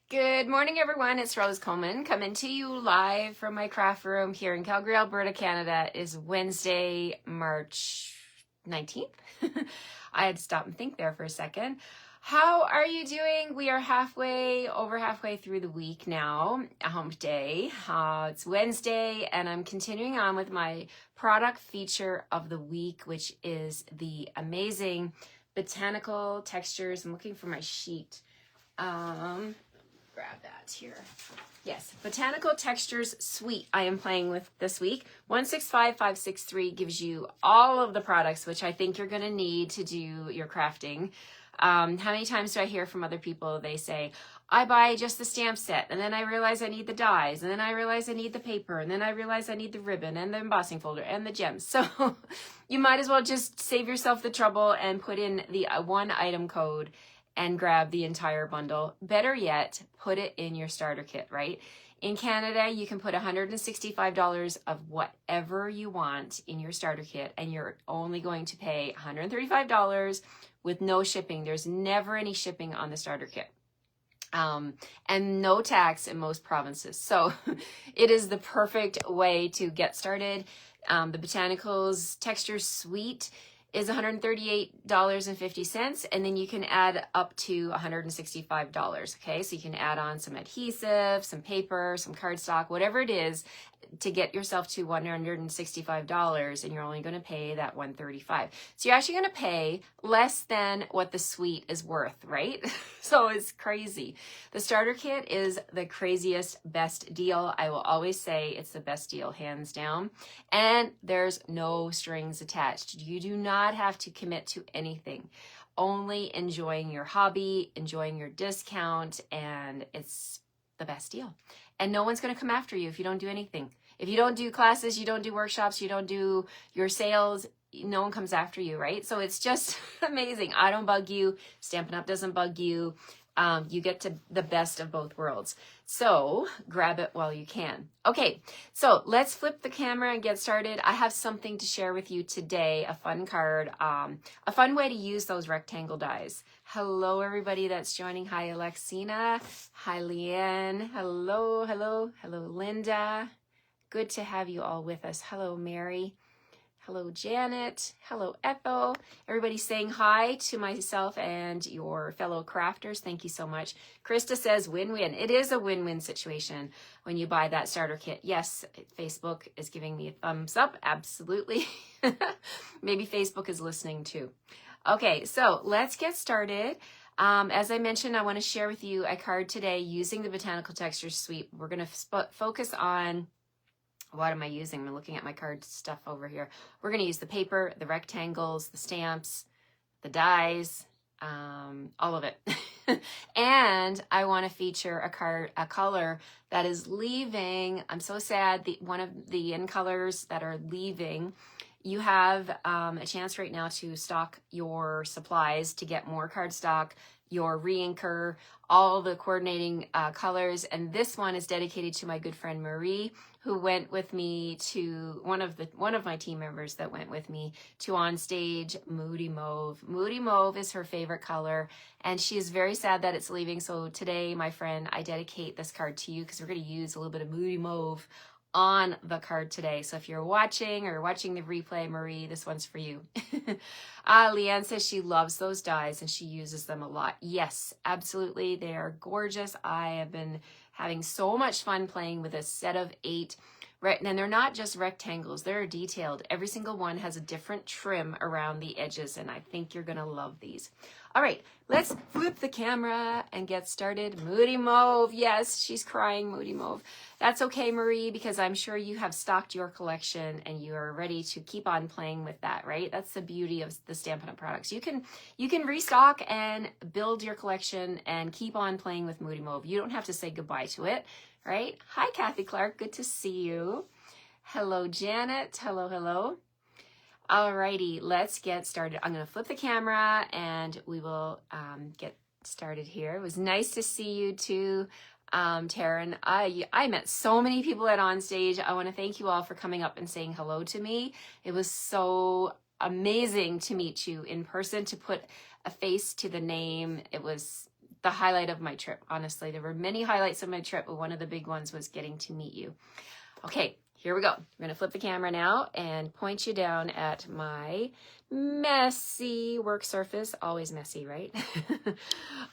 Good morning, everyone. It's Rose Coleman coming to you live from my craft room here in Calgary, Alberta, Canada. It is Wednesday, March 19th. I had to stop and think there for a second. How are you doing? We are over halfway through the week now, a hump day. It's Wednesday, and I'm continuing on with my product feature of the week, which is the amazing Botanical textures. I'm looking for my sheet. Grab that here. Yes, Botanical Textures Suite I am playing with this week. 165563 gives you all of the products, which I think you're going to need to do your crafting. How many times do I hear from other people, they say, I buy just the stamp set, and then I realize I need the dies, and then I realize I need the paper, and then I realize I need the ribbon, and the embossing folder, and the gems. So you might as well just save yourself the trouble and put in the one item code and grab the entire bundle. Better yet, put it in your starter kit, right? In Canada, you can put $165 of whatever you want in your starter kit, and you're only going to pay $135 with no shipping. There's never any shipping on the starter kit. And no tax in most provinces. So it is the perfect way to get started. The Botanicals Texture Suite is $138.50, and then you can add up to $165, okay? So you can add on some adhesive, some paper, some cardstock, whatever it is, to get yourself to $165, and you're only going to pay that $135. So you're actually going to pay less than what the suite is worth, right? So it's crazy. The starter kit is the craziest, best deal. I will always say it's the best deal, hands down. And there's no strings attached. You do not have to commit to anything. Only enjoying your hobby, enjoying your discount, and it's the best deal. And no one's going to come after you if you don't do anything. If you don't do classes, you don't do workshops, you don't do your sales, no one comes after you, right? So it's just amazing. I don't bug you. Stampin' Up! Doesn't bug you. You get to the best of both worlds. So grab it while you can. Okay, so let's flip the camera and get started. I have something to share with you today, a fun card, a fun way to use those rectangle dies. Hello, everybody that's joining. Hi, Alexina. Hi, Leanne. Hello, hello, hello, Linda. Good to have you all with us. Hello, Mary. Hello, Janet. Hello, Ethel. Everybody saying hi to myself and your fellow crafters. Thank you so much. Krista says win-win. It is a win-win situation when you buy that starter kit. Yes, Facebook is giving me a thumbs up. Absolutely. Maybe Facebook is listening too. Okay, so let's get started. As I mentioned, I want to share with you a card today using the Botanical Textures Suite. We're going to focus on, what am I using? I'm looking at my card stuff over here. We're going to use the paper, the rectangles, the stamps, the dies, all of it. And I want to feature a color that is leaving. I'm so sad. One of the in colors that are leaving. You have a chance right now to stock your supplies to get more cardstock, your re-inker, all the coordinating colors. And this one is dedicated to my good friend Marie, who went with me to one of my team members that went with me to On Stage Moody Mauve. Moody Mauve is her favorite color, and she is very sad that it's leaving. So today, my friend, I dedicate this card to you because we're going to use a little bit of Moody Mauve on the card today. So if you're watching the replay, Marie, this one's for you. Leanne says she loves those dies and she uses them a lot. Yes, absolutely. They are gorgeous. I have been having so much fun playing with a set of 8. And they're not just rectangles, they're detailed. Every single one has a different trim around the edges, and I think you're gonna love these. All right, let's flip the camera and get started. Moody Mauve, yes, she's crying, Moody Mauve. That's okay, Marie, because I'm sure you have stocked your collection and you are ready to keep on playing with that, right? That's the beauty of the Stampin' Up! Products. You can restock and build your collection and keep on playing with Moody Mauve. You don't have to say goodbye to it. Right? Hi, Kathy Clark. Good to see you. Hello, Janet. Hello, hello. Alrighty, let's get started. I'm going to flip the camera and we will get started here. It was nice to see you too, Taryn. I met so many people at On Stage. I want to thank you all for coming up and saying hello to me. It was so amazing to meet you in person, to put a face to the name. It was the highlight of my trip, honestly. There were many highlights of my trip, but one of the big ones was getting to meet you. Okay, here we go. I'm going to flip the camera now and point you down at my messy work surface. Always messy, right?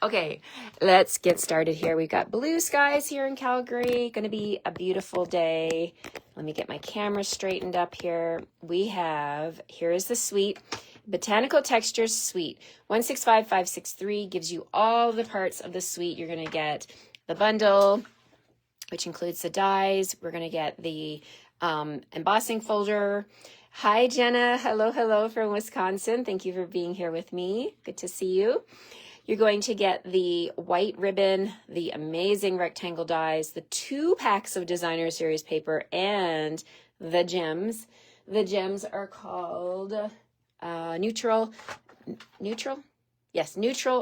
Okay, let's get started here. We've got blue skies here in Calgary. Going to be a beautiful day. Let me get my camera straightened up here. Here is the suite. Botanical Textures Suite. 165563 gives you all the parts of the suite. You're going to get the bundle, which includes the dies. We're going to get the embossing folder. Hi, Jenna. Hello from Wisconsin. Thank you for being here with me. Good to see you. You're going to get the white ribbon, the amazing rectangle dies, the 2 packs of Designer Series paper, and the gems. The gems are called neutral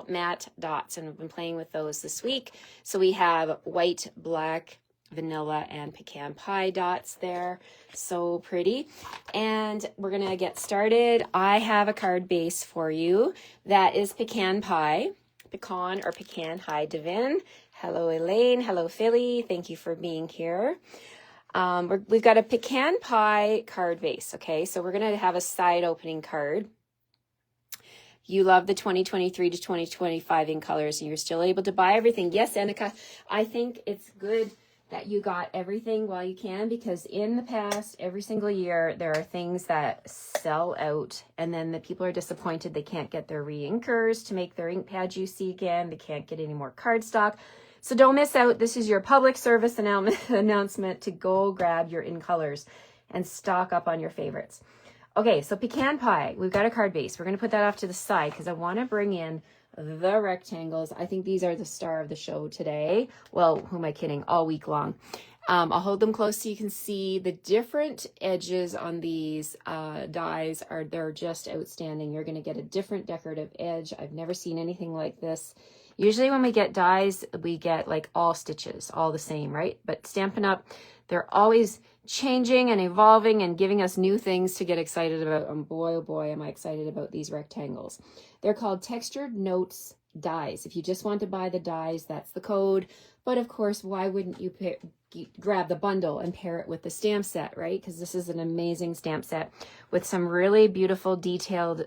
matte dots, and I've been playing with those this week. So we have white, black, vanilla, and pecan pie dots there. So pretty. And we're gonna get started. I have a card base for you that is pecan pie, pecan or pecan. Hi, Devin. Hello, Elaine. Hello, Philly. Thank you for being here. We've got a pecan pie card base. Okay, so we're gonna have a side opening card. You love the 2023 to 2025 in colors, and you're still able to buy everything. Yes, Annika, I think it's good that you got everything while you can, because in the past, every single year, there are things that sell out, and then the people are disappointed they can't get their re-inkers to make their ink pads you see again. They can't get any more cardstock. So don't miss out. This is your public service announcement to go grab your in colors and stock up on your favorites. Okay, so pecan pie, we've got a card base. We're going to put that off to the side because I want to bring in the rectangles. I think these are the star of the show today. Well, who am I kidding? All week long. I'll hold them close so you can see the different edges on these dies. They're just outstanding. You're going to get a different decorative edge. I've never seen anything like this. Usually when we get dies, we get like all stitches, all the same, right? But Stampin' Up, they're always changing and evolving and giving us new things to get excited about. And boy, oh boy, am I excited about these rectangles. They're called Textured Notes dies. If you just want to buy the dies, that's the code. But of course, why wouldn't you grab the bundle and pair it with the stamp set, right? Because this is an amazing stamp set with some really beautiful detailed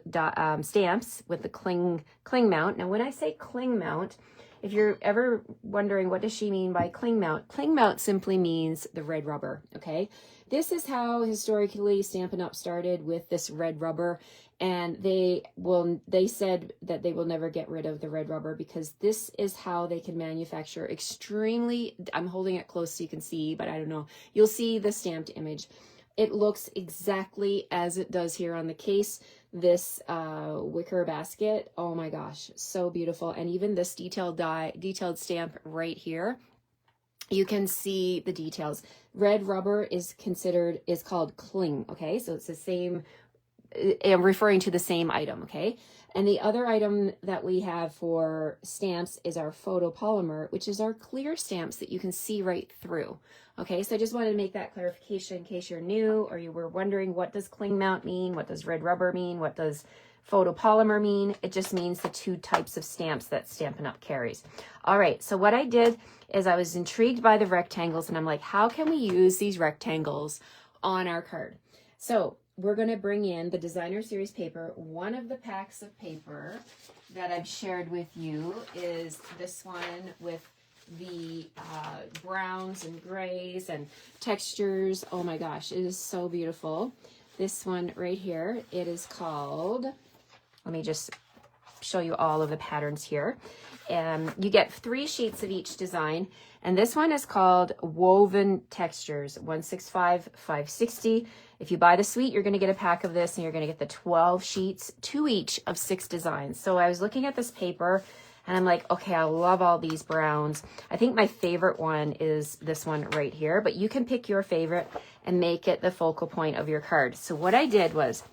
stamps with the cling mount. Now, when I say cling mount, if you're ever wondering what does she mean by cling mount simply means the red rubber, okay? This is how historically Stampin' Up! Started, with this red rubber, and they said that they will never get rid of the red rubber because this is how they can manufacture extremely, I'm holding it close so you can see, but I don't know, you'll see the stamped image. It looks exactly as it does here on the case. This wicker basket, oh my gosh, so beautiful. And even this detailed stamp right here, you can see the details. Red rubber is called cling, okay? So it's the same, I'm referring to the same item, okay? And the other item that we have for stamps is our photopolymer, which is our clear stamps that you can see right through. Okay, so I just wanted to make that clarification in case you're new or you were wondering, what does cling mount mean? What does red rubber mean? What does photopolymer mean? It just means the 2 types of stamps that Stampin' Up! Carries. All right, so what I did is I was intrigued by the rectangles, and I'm like, how can we use these rectangles on our card? So we're going to bring in the Designer Series paper. One of the packs of paper that I've shared with you is this one with the browns and grays and textures. Oh my gosh, it is so beautiful. This one right here, it is called, let me just show you all of the patterns here. You get 3 sheets of each design, and this one is called Woven Textures, 165560. If you buy the suite, you're going to get a pack of this, and you're going to get the 12 sheets, 2 each of 6 designs. So I was looking at this paper, and I'm like, okay, I love all these browns. I think my favorite one is this one right here, but you can pick your favorite and make it the focal point of your card. So what I did was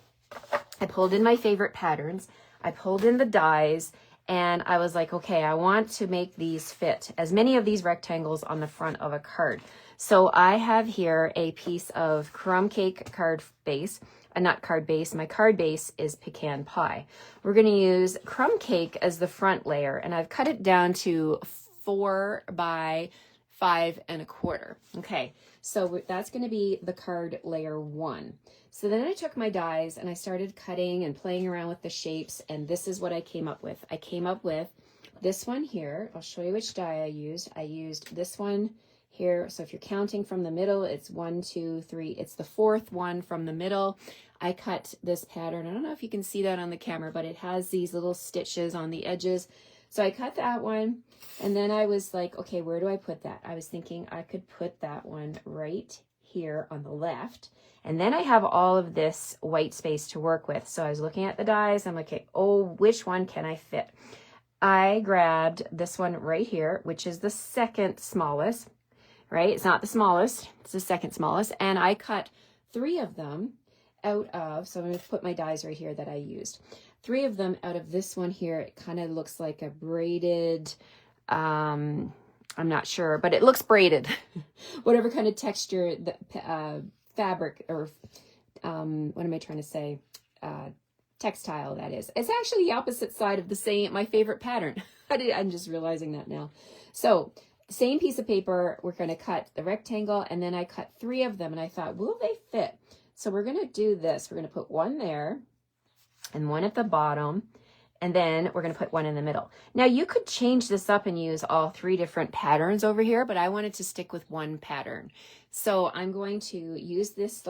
I pulled in my favorite patterns, I pulled in the dies, and I was like, okay, I want to make these fit as many of these rectangles on the front of a card. So I have here a piece of crumb cake card base. not card base. My card base is pecan pie. We're going to use crumb cake as the front layer, and I've cut it down to 4 by 5 1/4. Okay, so that's going to be the card layer 1. So then I took my dies and I started cutting and playing around with the shapes, and this is what I came up with. I came up with this one here. I'll show you which die I used. I used this one here. So if you're counting from the middle, it's 1, 2, 3. It's the 4th one from the middle. I cut this pattern. I don't know if you can see that on the camera, but it has these little stitches on the edges. So I cut that one, and then I was like, okay, where do I put that? I was thinking I could put that one right here on the left. And then I have all of this white space to work with. So I was looking at the dies. I'm like, okay, oh, which one can I fit? I grabbed this one right here, which is the second smallest, right? It's not the smallest, it's the second smallest. And I cut 3 of them out of, so I'm going to put my dies right here that I used. 3 of them out of this one here. It kind of looks like a braided, I'm not sure, but it looks braided. Whatever kind of texture, the fabric, or what am I trying to say? Textile that is. It's actually the opposite side of the same, my favorite pattern. I'm just realizing that now. So same piece of paper, we're going to cut the rectangle, and then I cut 3 of them, and I thought, will they fit? So we're going to do this. We're going to put one there and one at the bottom, and then we're going to put one in the middle. Now you could change this up and use all 3 different patterns over here, but I wanted to stick with one pattern. So I'm going to use this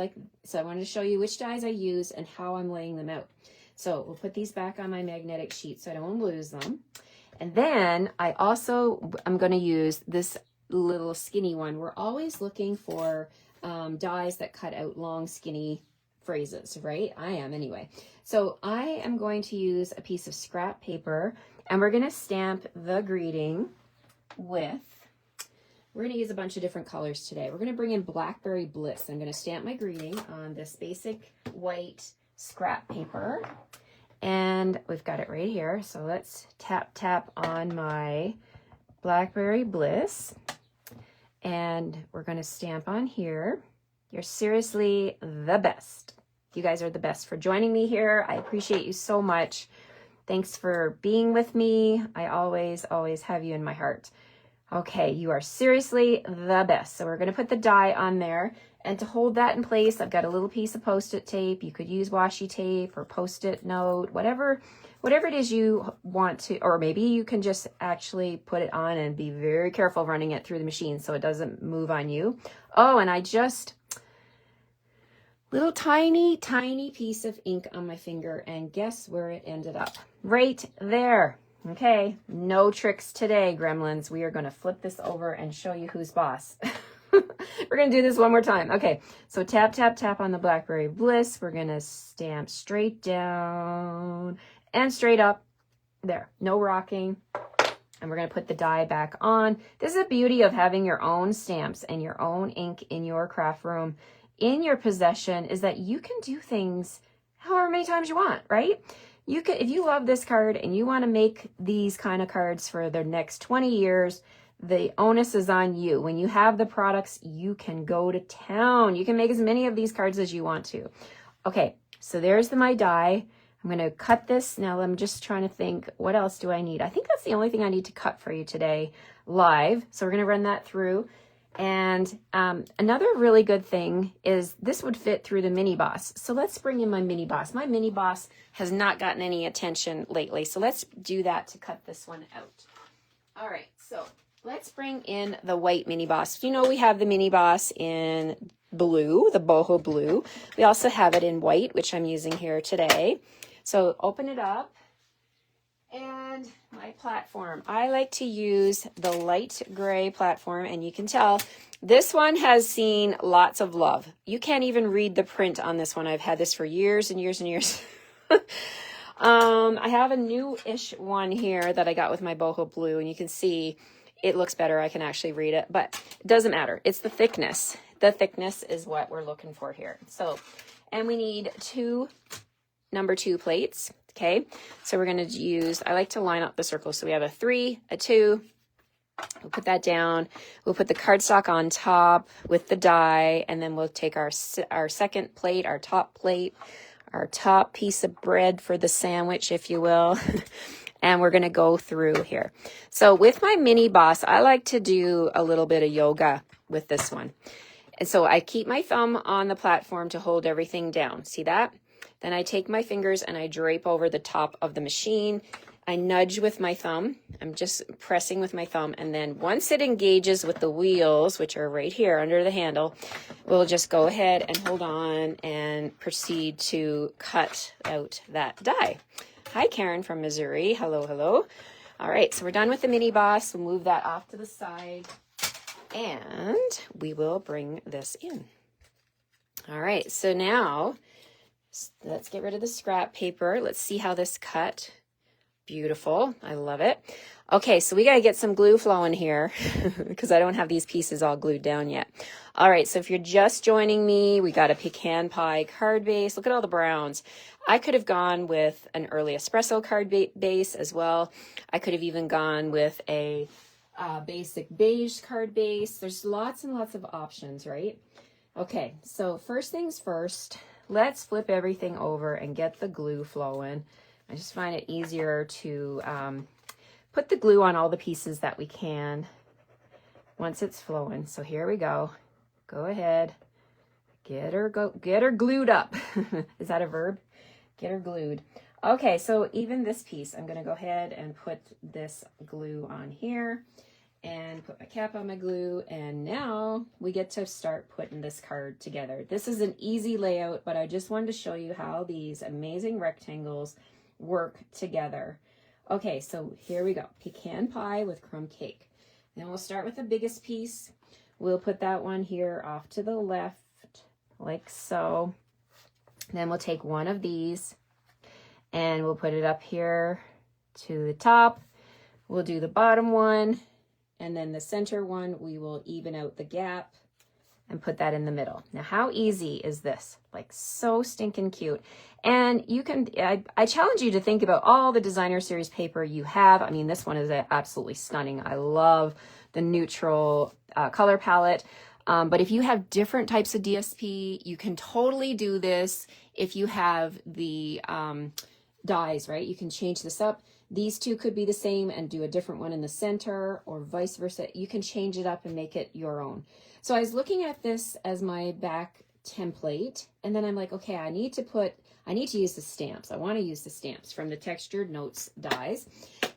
so I wanted to show you which dies I use and how I'm laying them out. So we'll put these back on my magnetic sheet so I don't lose them. And then I'm going to use this little skinny one. We're always looking for dies that cut out long, skinny phrases, right? I am anyway. So I am going to use a piece of scrap paper, and we're going to stamp the greeting with, we're going to use a bunch of different colors today. We're going to bring in Blackberry Bliss. I'm going to stamp my greeting on this basic white scrap paper, and we've got it right here. So let's tap on my Blackberry Bliss, and we're going to stamp on here. You're seriously the best. You guys are the best for joining me here. I appreciate you so much. Thanks for being with me. I always have you in my heart. Okay, you are seriously the best. So we're going to put the die on there. And to hold that in place, I've got a little piece of Post-it tape. You could use washi tape or Post-it note, whatever it is you want to, or maybe you can just actually put it on and be very careful running it through the machine so it doesn't move on you. Oh, and I just, little tiny piece of ink on my finger, and guess where it ended up? Right there. Okay, no tricks today, gremlins. We are going to flip this over and show you who's boss. We're going to do this one more time. Okay, so tap on the Blackberry Bliss. We're going to stamp straight down and straight up. There, no rocking. And we're going to put the die back on. This is the beauty of having your own stamps and your own ink in your craft room in your possession, is that you can do things however many times you want, right? You could, if you love this card and you want to make these kind of cards for the next 20 years, the onus is on you. When you have the products, you can go to town. You can make as many of these cards as you want to. Okay, so there's my die. I'm going to cut this. Now I'm just trying to think, what else do I need? I think that's the only thing I need to cut for you today live. So we're going to run that through. And another really good thing is this would fit through the mini boss. So let's bring in my mini boss. My mini boss has not gotten any attention lately. So let's do that to cut this one out. All right, so let's bring in the white mini boss. You know, we have the mini boss in blue, the boho blue. We also have it in white, which I'm using here today. So open it up. And my platform, I like to use the light gray platform, and you can tell this one has seen lots of love. You can't even read the print on this one. I've had this for years and years and years. I have a new-ish one here that I got with my boho blue, and you can see it looks better. I can actually read it, but it doesn't matter. It's the thickness. The thickness is what we're looking for here. So, and we need 2 number 2 plates. Okay, so we're going to use, I like to line up the circles. So we have a 3, a 2, We'll put that down. We'll put the cardstock on top with the die, and then we'll take our second plate, our top piece of bread for the sandwich, if you will. And we're going to go through here. So with my mini boss, I like to do a little bit of yoga with this one. And so I keep my thumb on the platform to hold everything down. See that? Then I take my fingers and I drape over the top of the machine. I nudge with my thumb. I'm just pressing with my thumb. And then once it engages with the wheels, which are right here under the handle, we'll just go ahead and hold on and proceed to cut out that die. Hi, Karen from Missouri. Hello, hello. All right, so we're done with the mini boss. We'll move that off to the side and we will bring this in. All right, so now let's get rid of the scrap paper. Let's see how this cut. Beautiful. I love it. Okay, so we got to get some glue flowing here because I don't have these pieces all glued down yet. All right, so if you're just joining me, we got a pecan pie card base. Look at all the browns. I could have gone with an early espresso card base as well. I could have even gone with a basic beige card base. There's lots and lots of options, right? Okay, so first things first, let's flip everything over and get the glue flowing. I just find it easier to put the glue on all the pieces that we can once it's flowing. So here we go. Go ahead. Get her glued up. Is that a verb? Get her glued. Okay, so even this piece, I'm going to go ahead and put this glue on here and put my cap on my glue. And now we get to start putting this card together. This is an easy layout, but I just wanted to show you how these amazing rectangles work together. Okay, so here we go. Pecan pie with crumb cake. Then we'll start with the biggest piece. We'll put that one here off to the left, like so. Then we'll take one of these and we'll put it up here to the top. We'll do the bottom one, and then the center one, we will even out the gap and put that in the middle. Now, how easy is this? Like, so stinking cute. And you can, I challenge you to think about all the designer series paper you have. I mean, this one is absolutely stunning. I love the neutral color palette. But if you have different types of DSP, you can totally do this. If you have the dies, right? You can change this up. These two could be the same and do a different one in the center, or vice versa. You can change it up and make it your own. So I was looking at this as my back template, and then I'm like, okay, I need to use the stamps. I want to use the stamps from the Textured Notes dies.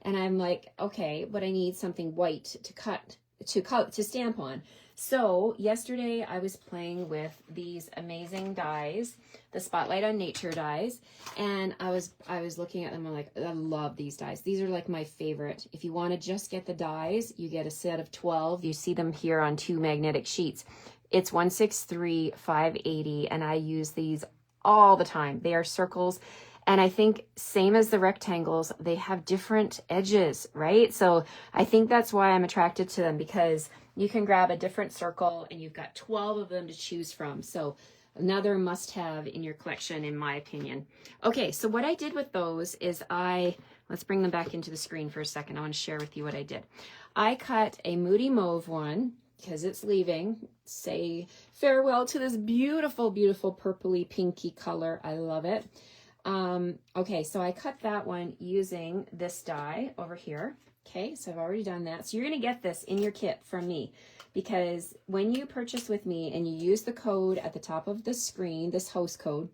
And I'm like, okay, but I need something white to stamp on. So yesterday I was playing with these amazing dies, the Spotlight on Nature dies, and I was looking at them. I'm like, I love these dies. These are like my favorite. If you want to just get the dies, you get a set of 12. You see them here on 2 magnetic sheets. It's 163, 580, and I use these all the time. They are circles. And I think same as the rectangles, they have different edges, right? So I think that's why I'm attracted to them, because you can grab a different circle and you've got 12 of them to choose from. So another must-have in your collection, in my opinion. Okay, so what I did with those is let's bring them back into the screen for a second. I want to share with you what I did. I cut a Moody Mauve one because it's leaving. Say farewell to this beautiful, beautiful purpley pinky color. I love it. Okay, so I cut that one using this die over here. Okay, so I've already done that. So you're going to get this in your kit from me, because when you purchase with me and you use the code at the top of the screen, this host code,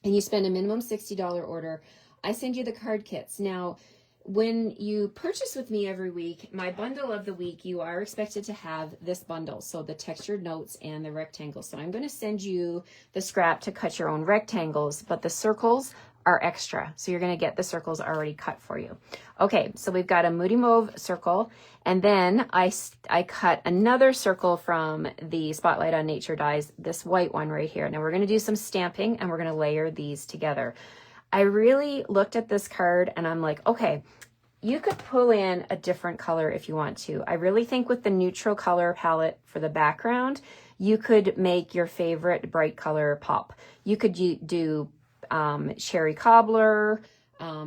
and you spend a minimum $60 order, I send you the card kits. Now, when you purchase with me every week, my bundle of the week, you are expected to have this bundle. So the Textured Notes and the rectangles. So I'm going to send you the scrap to cut your own rectangles, but the circles are extra. So you're going to get the circles already cut for you. Okay, so we've got a Moody Mauve circle, and then I cut another circle from the Spotlight on Nature dies, this white one right here. Now we're going to do some stamping and we're going to layer these together. I really looked at this card and I'm like, okay, you could pull in a different color if you want to. I really think with the neutral color palette for the background, you could make your favorite bright color pop. You could do cherry cobbler,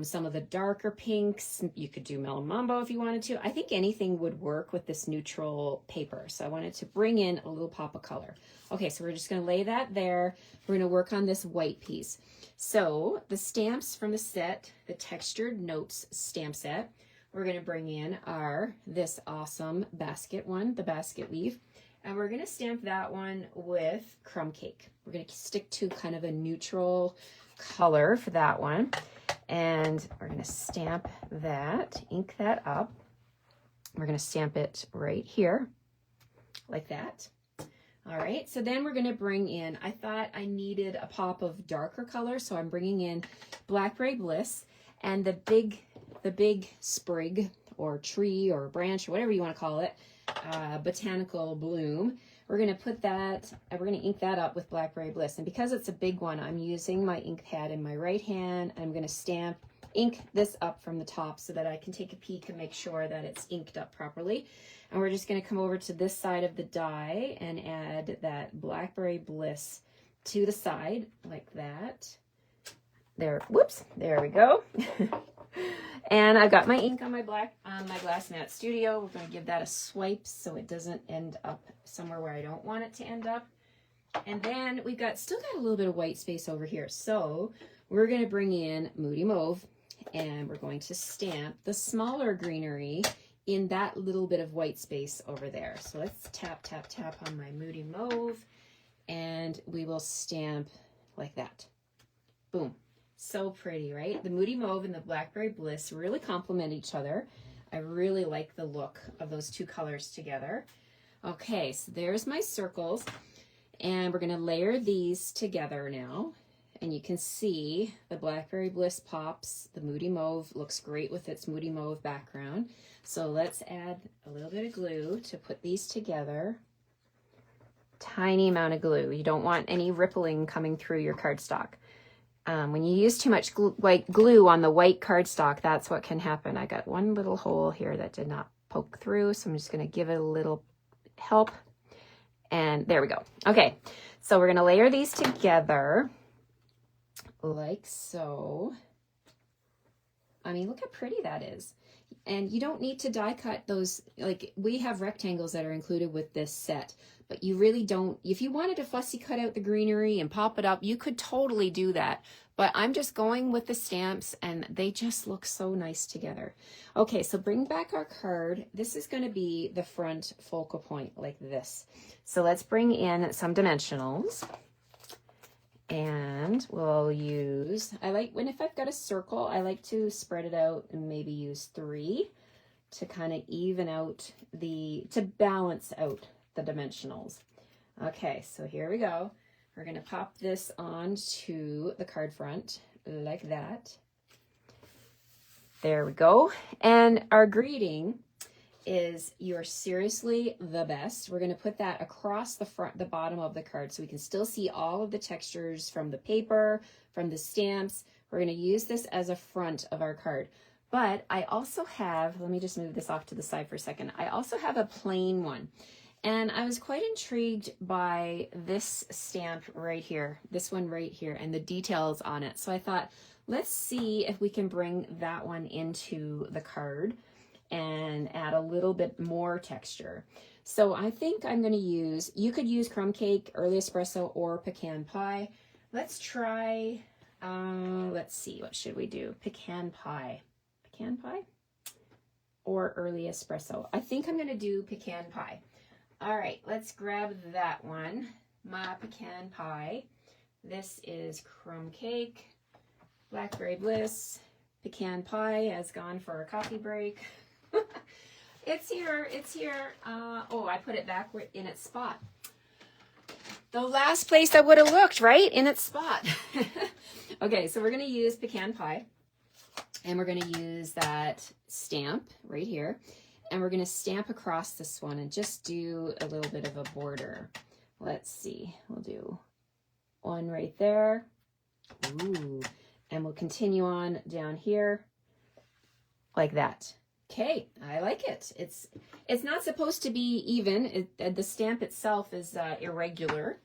some of the darker pinks. You could do Mellow Mambo if you wanted to. I think anything would work with this neutral paper. So I wanted to bring in a little pop of color. Okay, so we're just going to lay that there. We're going to work on this white piece. So the stamps from the set, the Textured Notes stamp set, we're going to bring in this awesome basket one, the basket weave. And we're going to stamp that one with Crumb Cake. We're going to stick to kind of a neutral color for that one. And we're going to stamp that, ink that up. We're going to stamp it right here, like that. All right, so then we're going to bring in, I thought I needed a pop of darker color, so I'm bringing in Blackberry Bliss and the big sprig or tree or branch or whatever you want to call it, Botanical Bloom. We're going to put that, we're going to ink that up with Blackberry Bliss. And because it's a big one, I'm using my ink pad in my right hand. I'm going to ink this up from the top so that I can take a peek and make sure that it's inked up properly. And we're just going to come over to this side of the die and add that Blackberry Bliss to the side like that. There, whoops, there we go. And I've got my ink on my Glass Mat Studio. We're going to give that a swipe so it doesn't end up somewhere where I don't want it to end up. And then we've still got a little bit of white space over here. So we're going to bring in Moody Mauve and we're going to stamp the smaller greenery in that little bit of white space over there. So let's tap, tap, tap on my Moody Mauve and we will stamp like that. Boom. So pretty, right? The Moody Mauve and the Blackberry Bliss really complement each other. I really like the look of those two colors together. Okay, so there's my circles. And we're going to layer these together now. And you can see the Blackberry Bliss pops. The Moody Mauve looks great with its Moody Mauve background. So let's add a little bit of glue to put these together. Tiny amount of glue. You don't want any rippling coming through your cardstock. When you use too much white glue on the white cardstock, that's what can happen. I got one little hole here that did not poke through, so I'm just going to give it a little help. And there we go. Okay, so we're going to layer these together like so. I mean, look how pretty that is. And you don't need to die cut those. Like, we have rectangles that are included with this set, but you really don't. If you wanted to fussy cut out the greenery and pop it up, you could totally do that. But I'm just going with the stamps and they just look so nice together. Okay, so bring back our card. This is going to be the front focal point like this. So let's bring in some dimensionals. And we'll use, if I've got a circle, I like to spread it out and maybe use 3 to kind of even out to balance out the dimensionals. Okay, so here we go. We're going to pop this onto the card front like that. There we go. And our greeting is "You're seriously the best." We're going to put that across the bottom of the card so we can still see all of the textures from the paper, from the stamps. We're going to use this as a front of our card. But I also have, let me just move this off to the side for a second. I also have a plain one. And I was quite intrigued by this stamp right here, this one right here, and the details on it. So I thought, let's see if we can bring that one into the card and add a little bit more texture. So I think I'm going to use, you could use Crumb Cake, Early Espresso, or Pecan Pie. Let's try, let's see, what should we do? Pecan Pie. Pecan Pie? Or Early Espresso. I think I'm going to do Pecan Pie. All right, let's grab that one. My Pecan Pie. This is Crumb Cake, Blackberry Bliss. Pecan Pie has gone for a coffee break. It's here, it's here. Oh, I put it back in its spot. The last place I would have looked, right? In its spot. Okay, so we're going to use Pecan Pie. And we're going to use that stamp right here. And we're going to stamp across this one and just do a little bit of a border. Let's see. We'll do one right there. Ooh. And we'll continue on down here like that. Okay, I like it. It's not supposed to be even. The stamp itself is irregular.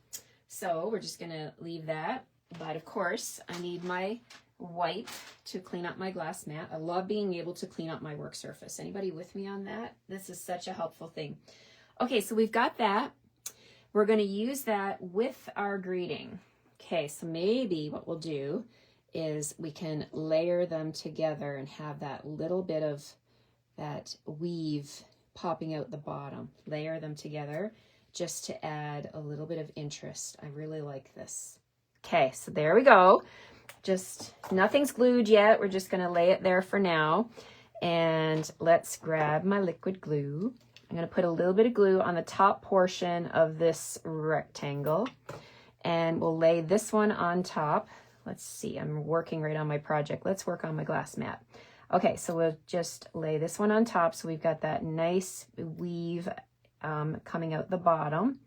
So we're just going to leave that. But of course, I need my wipe to clean up my glass mat. I love being able to clean up my work surface. Anybody with me on that? This is such a helpful thing. Okay, so we've got that. We're going to use that with our greeting. Okay, so maybe what we'll do is we can layer them together and have that little bit of that weave popping out the bottom. Layer them together just to add a little bit of interest. I really like this. Okay, so there we go. Just nothing's glued yet. We're just going to lay it there for now. And let's grab my liquid glue. I'm going to put a little bit of glue on the top portion of this rectangle. And we'll lay this one on top. Let's see, I'm working right on my project. Let's work on my glass mat. Okay, so we'll just lay this one on top. So we've got that nice weave coming out the bottom.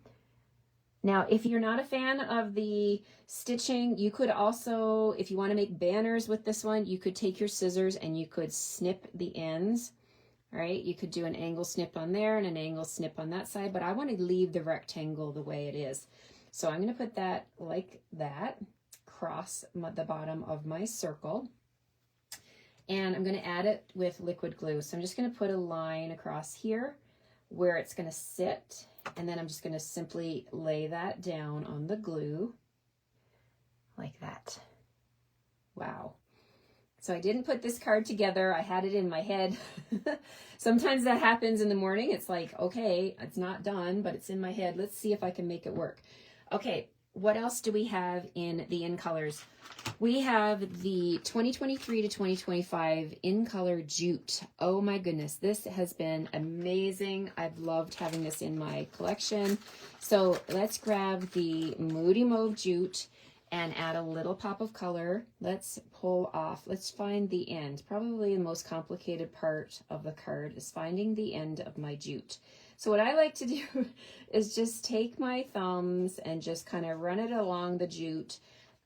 Now, if you're not a fan of the stitching, you could also, if you want to make banners with this one, you could take your scissors and you could snip the ends. All right, you could do an angle snip on there and an angle snip on that side, but I want to leave the rectangle the way it is. So I'm going to put that like that across the bottom of my circle. And I'm going to add it with liquid glue. So I'm just going to put a line across here where it's going to sit. And then I'm just going to simply lay that down on the glue like that. Wow. So I didn't put this card together. I had it in my head. Sometimes that happens in the morning. It's like, okay, it's not done, but it's in my head. Let's see if I can make it work. Okay, what else do we have in the In Colors? We have the 2023 to 2025 In Color Jute. Oh my goodness, this has been amazing. I've loved having this in my collection. So let's grab the Moody Mauve Jute and add a little pop of color. Let's pull off. Let's find the end. Probably the most complicated part of the card is finding the end of my jute. So what I like to do is just take my thumbs and just kind of run it along the jute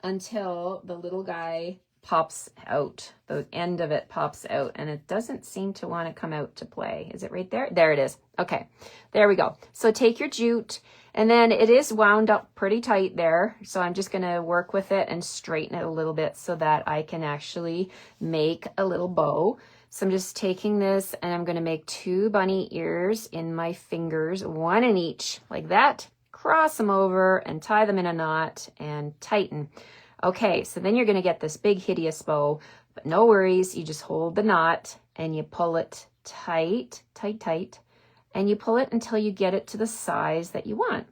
until the little guy pops out. The end of it pops out, and it doesn't seem to want to come out to play. Is it right there? There it is. Okay, there we go. So take your jute, and then it is wound up pretty tight there. So I'm just going to work with it and straighten it a little bit so that I can actually make a little bow. So I'm just taking this and I'm going to make 2 bunny ears in my fingers, 1 in each, like that. Cross them over and tie them in a knot and tighten. Okay, so then you're going to get this big hideous bow, but no worries. You just hold the knot and you pull it tight, tight, tight, and you pull it until you get it to the size that you want.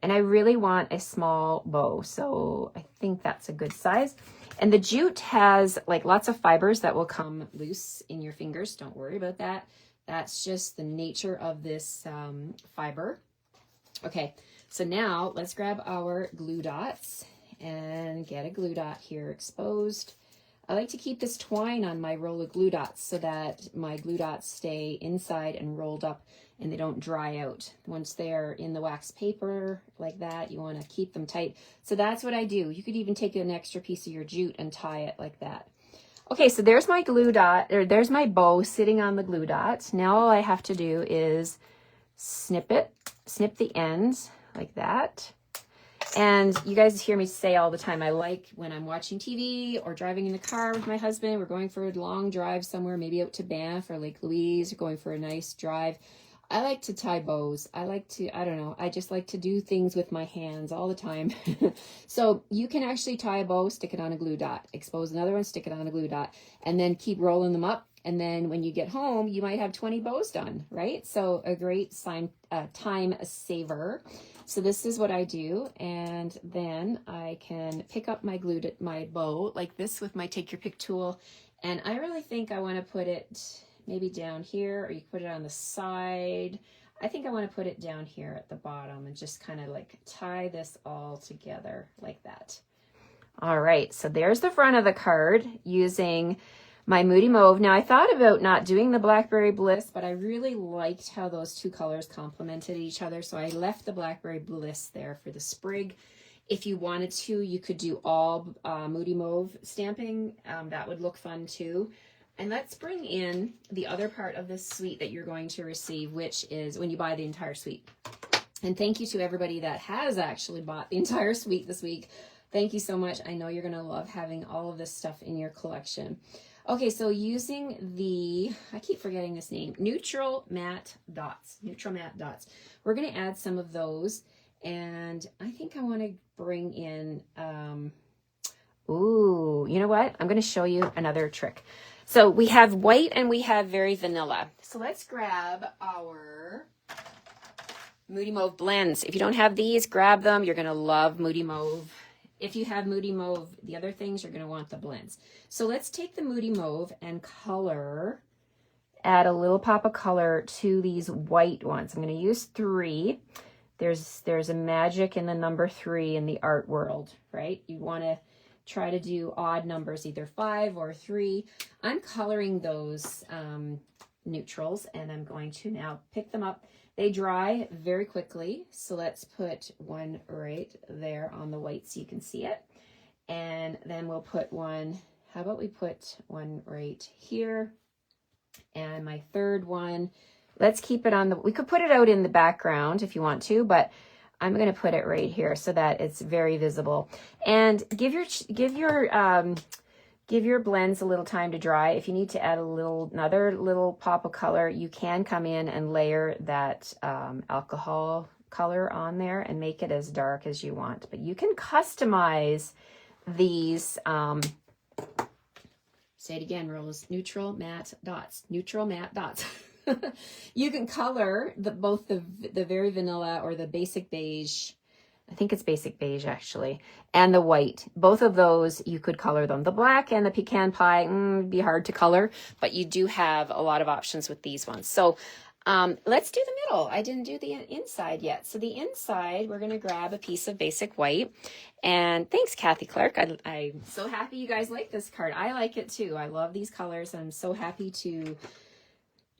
And I really want a small bow, so I think that's a good size. And the jute has like lots of fibers that will come loose in your fingers. Don't worry about that. That's just the nature of this fiber. Okay, so now let's grab our glue dots and get a glue dot here exposed. I like to keep this twine on my roll of glue dots so that my glue dots stay inside and rolled up and they don't dry out. Once they're in the wax paper like that, you want to keep them tight. So that's what I do. You could even take an extra piece of your jute and tie it like that. Okay, so there's my glue dot, or there's my bow sitting on the glue dot. Now all I have to do is snip it, snip the ends like that. And you guys hear me say all the time, I like when I'm watching TV or driving in the car with my husband, we're going for a long drive somewhere, maybe out to Banff or Lake Louise, or going for a nice drive. I like to tie bows. I like to, I don't know, I just like to do things with my hands all the time. So you can actually tie a bow, stick it on a glue dot, expose another one, stick it on a glue dot, and then keep rolling them up. And then when you get home, you might have 20 bows done, right? So a great time saver. So this is what I do. And then I can pick up my bow like this with my take your pick tool. And I really think I want to put it maybe down here, or you can put it on the side. I think I want to put it down here at the bottom and just kind of like tie this all together like that. All right, so there's the front of the card using my Moody Mauve. Now I thought about not doing the Blackberry Bliss, but I really liked how those 2 colors complemented each other. So I left the Blackberry Bliss there for the sprig. If you wanted to, you could do all Moody Mauve stamping. That would look fun too. And let's bring in the other part of this suite that you're going to receive, which is when you buy the entire suite. And thank you to everybody that has actually bought the entire suite this week. Thank you so much. I know you're going to love having all of this stuff in your collection. Okay, so using the, I keep forgetting this name, Neutral Matte Dots. We're going to add some of those. And I think I want to bring in, ooh, you know what? I'm going to show you another trick. So we have white and we have very vanilla. So let's grab our Moody Mauve blends. If you don't have these, grab them. You're going to love Moody Mauve. If you have Moody Mauve, the other things, you're going to want the blends. So let's take the Moody Mauve and color, add a little pop of color to these white ones. I'm going to use 3. There's a magic in the number 3 in the art world, right? You want to try to do odd numbers, either 5 or 3. I'm coloring those neutrals, and I'm going to now pick them up. They dry very quickly, so let's put one right there on the white so you can see it. And then we'll put one, how about we put one right here? And my third one, let's keep it on the, we could put it out in the background if you want to, but I'm going to put it right here so that it's very visible. And give your blends a little time to dry. If you need to add another little pop of color, you can come in and layer that alcohol color on there and make it as dark as you want. But you can customize these, say it again, Rose, Neutral Matte Dots. You can color both the very vanilla or the basic beige. I think it's basic beige actually, and the white. Both of those, you could color them. The black and the pecan pie, would be hard to color, but you do have a lot of options with these ones. So let's do the middle. I didn't do the inside yet. So the inside, we're gonna grab a piece of basic white. And thanks, Kathy Clark. I'm so happy you guys like this card. I like it too. I love these colors. I'm so happy to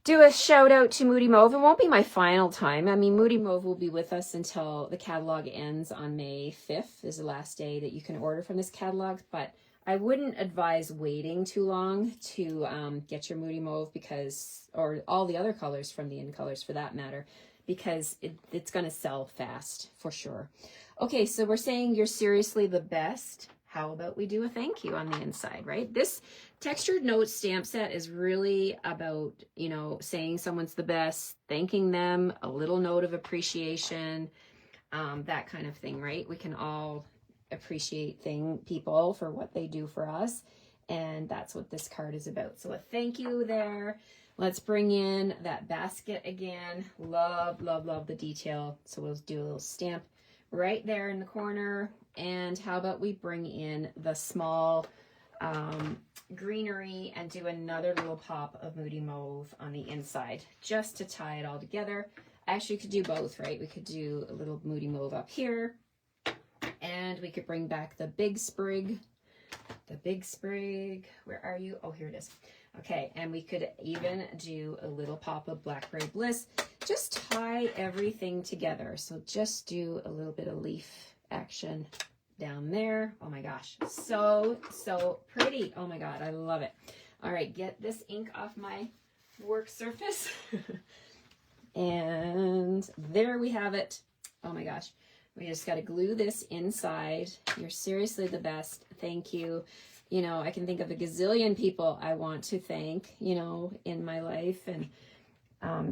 do a shout out to Moody Mauve. It won't be my final time. I mean, Moody Mauve will be with us until the catalog ends on May 5th is the last day that you can order from this catalog, but I wouldn't advise waiting too long to get your Moody Mauve because, or all the other colors from the In Colors for that matter, because it's going to sell fast for sure. Okay, so we're saying you're seriously the best. How about we do a thank you on the inside, right? This textured note stamp set is really about, you know, saying someone's the best, thanking them, a little note of appreciation, that kind of thing, right? We can all appreciate people for what they do for us, and that's what this card is about. So a thank you there. Let's bring in that basket again. Love, love, love the detail. So we'll do a little stamp right there in the corner. And how about we bring in the small greenery and do another little pop of Moody Mauve on the inside just to tie it all together. Actually, you could do both, right? We could do a little Moody Mauve up here, and we could bring back the big sprig. Where are you? Oh, here it is. Okay, and we could even do a little pop of Blackberry Bliss. Just tie everything together. So just do a little bit of leaf action down there. Oh my gosh, so pretty. Oh my god, I love it. All right, get this ink off my work surface. And there we have it. Oh my gosh, we just got to glue this inside. You're seriously the best. Thank you. You know, I can think of a gazillion people I want to thank, you know, in my life, and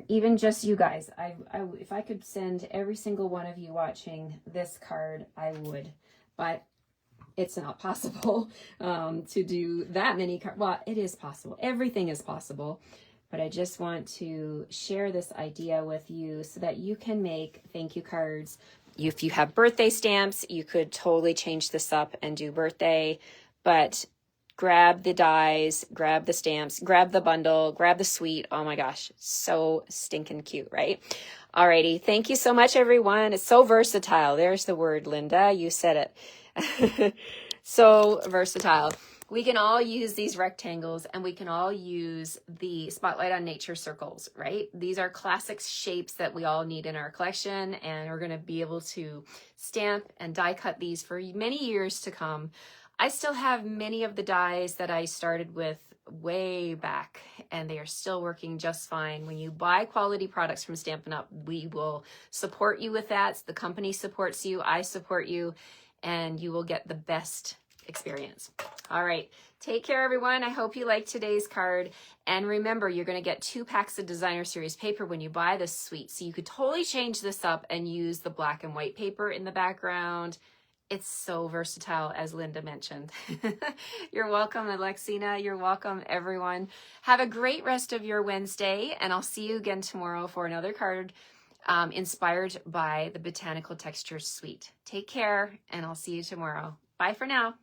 even just you guys. If I could send every single one of you watching this card, I would, but it's not possible to do that many cards. Well, it is possible. Everything is possible, but I just want to share this idea with you so that you can make thank you cards. If you have birthday stamps, you could totally change this up and do birthday, but grab the dies, grab the stamps, grab the bundle, grab the suite. Oh my gosh, so stinking cute, right? Alrighty, thank you so much, everyone. It's so versatile. There's the word, Linda. You said it. So versatile. We can all use these rectangles, and we can all use the Spotlight on Nature circles, right? These are classic shapes that we all need in our collection, and we're going to be able to stamp and die cut these for many years to come. I still have many of the dies that I started with way back, and they are still working just fine. When you buy quality products from Stampin' Up, we will support you with that. The company supports you, I support you, and you will get the best experience. All right, take care, everyone. I hope you liked today's card. And remember, you're going to get 2 packs of Designer Series paper when you buy this suite. So you could totally change this up and use the black and white paper in the background. It's so versatile, as Linda mentioned. You're welcome, Alexina. You're welcome, everyone. Have a great rest of your Wednesday, and I'll see you again tomorrow for another card inspired by the Botanical Textures Suite. Take care, and I'll see you tomorrow. Bye for now.